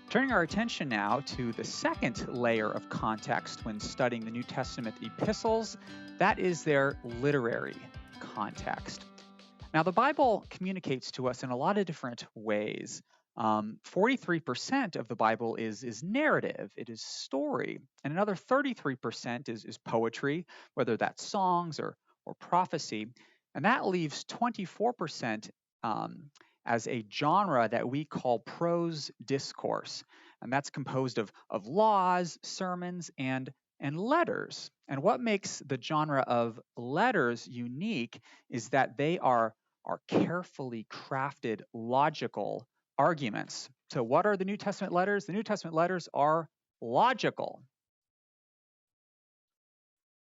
Turning our attention now to the second layer of context when studying the New Testament epistles, that is their literary context. Now, the Bible communicates to us in a lot of different ways. 43% of the Bible is narrative, it is story, and another 33% is poetry, whether that's songs or prophecy. And that leaves 24% as a genre that we call prose discourse. And that's composed of laws, sermons, and letters. And what makes the genre of letters unique is that they are carefully crafted logical arguments. So what are the New Testament letters? The New Testament letters are logical.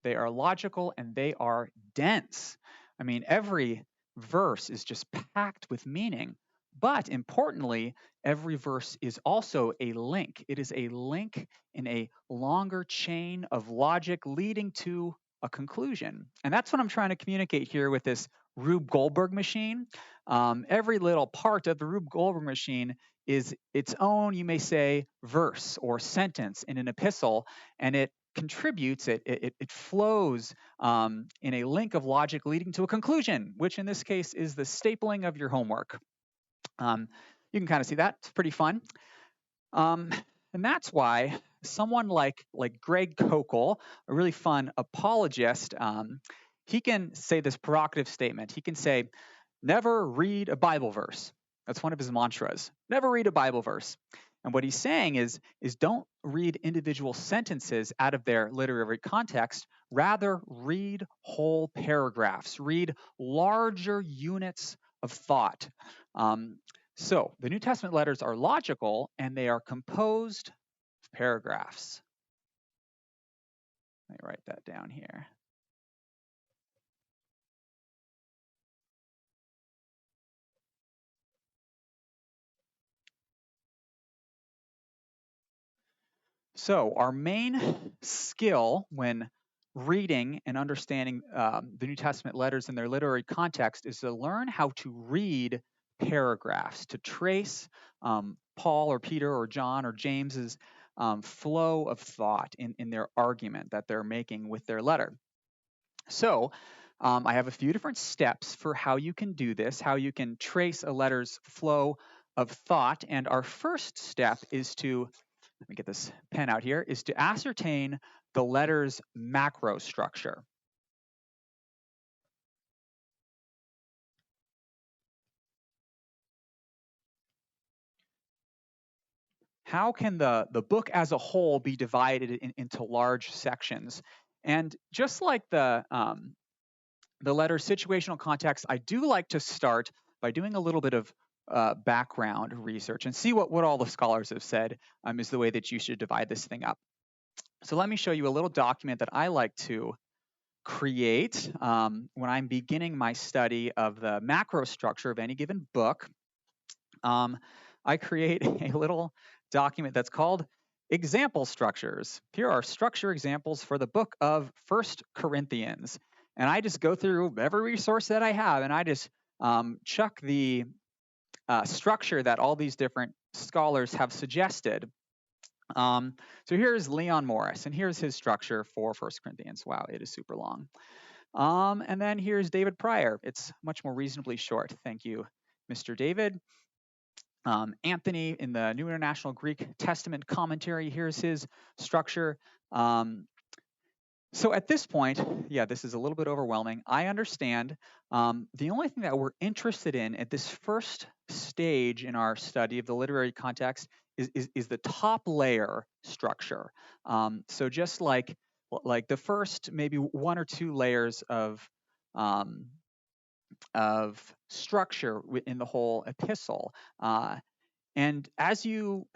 They are logical and they are dense. I mean, every verse is just packed with meaning. But importantly, every verse is also a link. It is a link in a longer chain of logic leading to a conclusion. And that's what I'm trying to communicate here with this Rube Goldberg machine. Every little part of the Rube Goldberg machine is its own, you may say, verse or sentence in an epistle, and it contributes, it flows in a link of logic leading to a conclusion, which in this case is the stapling of your homework. You can kind of see that. It's pretty fun. And that's why someone like Greg Kokel, a really fun apologist, he can say this provocative statement. He can say, never read a Bible verse. That's one of his mantras. Never read a Bible verse. And what he's saying is don't read individual sentences out of their literary context. Rather, read whole paragraphs. Read larger units of thought. So the New Testament letters are logical, and they are composed of paragraphs. Let me write that down here. So our main skill when reading and understanding the New Testament letters in their literary context is to learn how to read paragraphs, to trace Paul or Peter or John or James's flow of thought in their argument that they're making with their letter. So I have a few different steps for how you can do this, how you can trace a letter's flow of thought. And our first step is to, let me get this pen out here, is to ascertain the letter's macro structure. How can the book as a whole be divided into large sections? And just like the letter's situational context, I do like to start by doing a little bit of background research and see what all the scholars have said is the way that you should divide this thing up. So let me show you a little document that I like to create when I'm beginning my study of the macro structure of any given book. I create a little document that's called example structures. Here are structure examples for the book of 1 Corinthians. And I just go through every resource that I have, and I just chuck the structure that all these different scholars have suggested. So here's Leon Morris, and here's his structure for 1 Corinthians. Wow, it is super long. And then here's David Pryor. It's much more reasonably short. Thank you, Mr. David. Anthony in the New International Greek Testament Commentary, here's his structure. So at this point, yeah, this is a little bit overwhelming. I understand. The only thing that we're interested in at this first stage in our study of the literary context is the top layer structure. So just like the first maybe one or two layers of structure in the whole epistle. And as you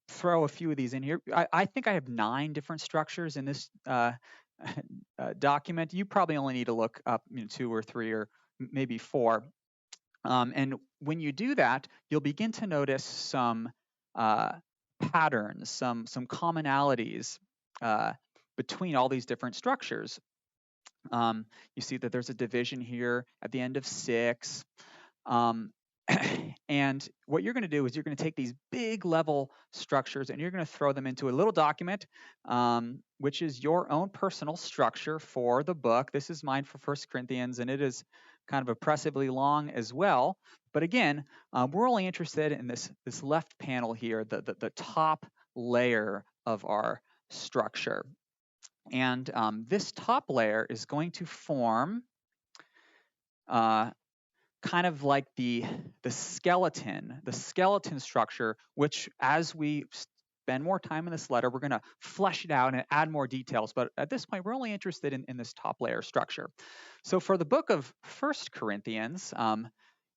throw a few of these in here, I think I have 9 different structures in this document. You probably only need to look up 2 or 3 or maybe 4. And when you do that, you'll begin to notice some patterns, some commonalities between all these different structures. You see that there's a division here at the end of 6. And what you're going to do is you're going to take these big level structures and you're going to throw them into a little document, which is your own personal structure for the book. This is mine for 1 Corinthians, and it is kind of oppressively long as well. But again, we're only interested in this left panel here, the top layer of our structure. And this top layer is going to form kind of like the skeleton structure, which as we spend more time in this letter, we're going to flesh it out and add more details. But at this point, we're only interested in this top layer structure. So for the book of 1 Corinthians,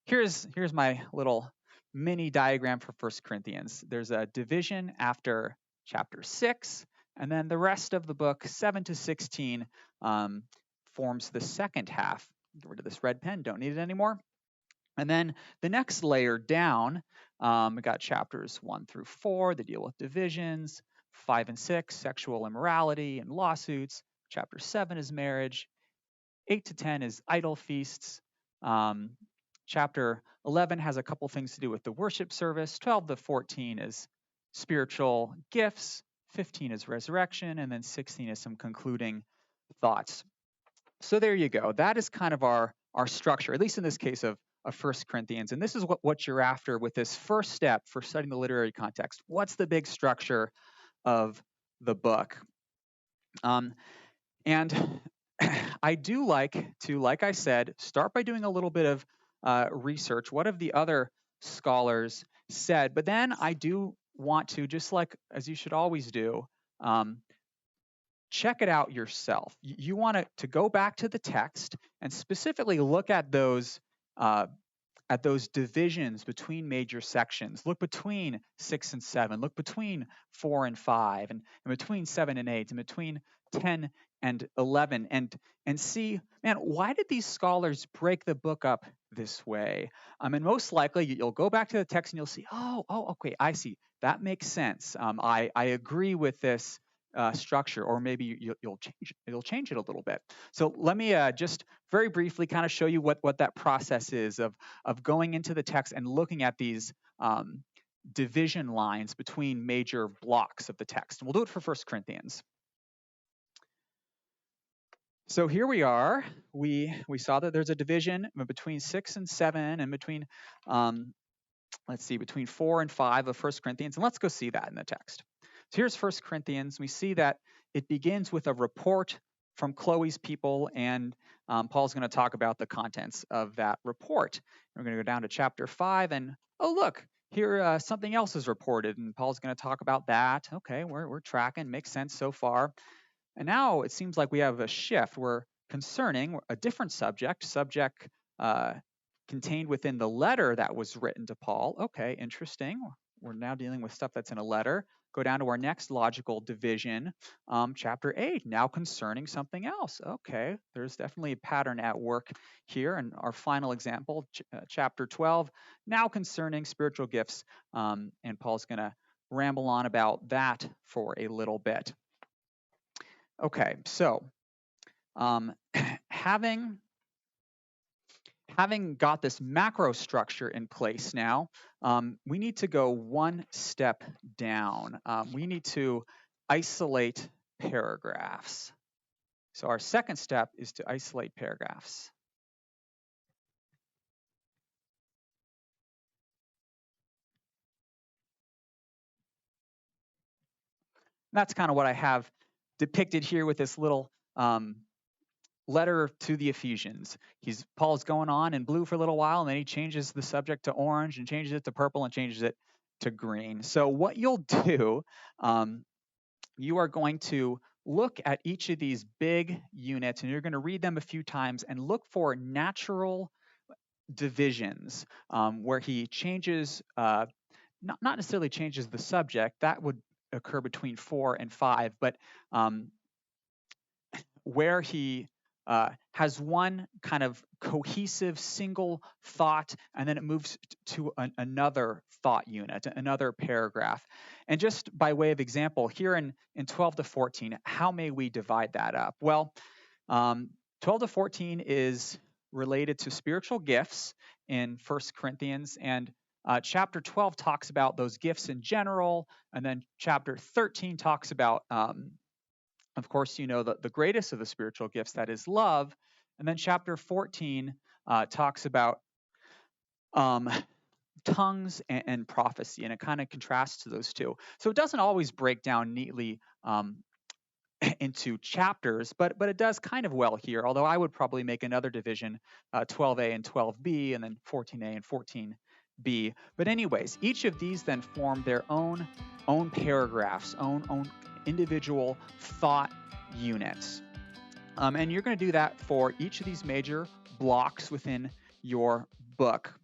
here's my little mini diagram for 1 Corinthians. There's a division after chapter 6, and then the rest of the book, 7 to 16, forms the second half. Get rid of this red pen, don't need it anymore. And then the next layer down, we got chapters 1 through 4 that deal with divisions, 5 and 6, sexual immorality and lawsuits. Chapter 7 is marriage. 8 to 10 is idol feasts. Chapter 11 has a couple things to do with the worship service. 12 to 14 is spiritual gifts. 15 is resurrection. And then 16 is some concluding thoughts. So there you go. That is kind of our structure, at least in this case of 1 Corinthians. And this is what you're after with this first step for studying the literary context. What's the big structure of the book? And I do like to, like I said, start by doing a little bit of research. What have the other scholars said? But then I do want to, just like as you should always do, check it out yourself. You want to go back to the text and specifically look at those divisions between major sections. Look between 6 and 7. Look between 4 and 5, and between 7 and 8, and between 10 and 11, and see, man, why did these scholars break the book up this way? And most likely you'll go back to the text and you'll see, oh, okay, I see. That makes sense. I agree with this structure, or maybe you'll change it a little bit. So let me just very briefly kind of show you what that process is of going into the text and looking at these division lines between major blocks of the text. And we'll do it for 1 Corinthians. So here we are. We saw that there's a division between 6 and 7 and between between 4 and 5 of 1 Corinthians. And let's go see that in the text. So here's 1 Corinthians. We see that it begins with a report from Chloe's people, and Paul's going to talk about the contents of that report. We're going to go down to chapter 5, and oh, look, here something else is reported, and Paul's going to talk about that. Okay, we're tracking, makes sense so far. And now it seems like we have a shift. We're concerning a different subject contained within the letter that was written to Paul. Okay, interesting. We're now dealing with stuff that's in a letter. Go down to our next logical division, chapter 8, now concerning something else. Okay, there's definitely a pattern at work here. And our final example, chapter 12, now concerning spiritual gifts. And Paul's going to ramble on about that for a little bit. Okay, so having got this macro structure in place now, we need to go one step down. We need to isolate paragraphs. So our second step is to isolate paragraphs. And that's kind of what I have depicted here with this little letter to the Ephesians. Paul's going on in blue for a little while, and then he changes the subject to orange and changes it to purple and changes it to green. So what you'll do, you are going to look at each of these big units, and you're going to read them a few times and look for natural divisions where he changes, not necessarily changes the subject. That would occur between 4 and 5, but where he has one kind of cohesive single thought, and then it moves to another thought unit, another paragraph. And just by way of example, here in 12 to 14, how may we divide that up? Well, 12 to 14 is related to spiritual gifts in 1 Corinthians, and Chapter 12 talks about those gifts in general, and then chapter 13 talks about, of course, the greatest of the spiritual gifts, that is love. And then chapter 14 talks about tongues and prophecy, and it kind of contrasts to those two. So it doesn't always break down neatly into chapters, but it does kind of well here, although I would probably make another division, 12a and 12b, and then 14a and 14b. But anyways, each of these then form their own paragraphs, own individual thought units. And you're going to do that for each of these major blocks within your book.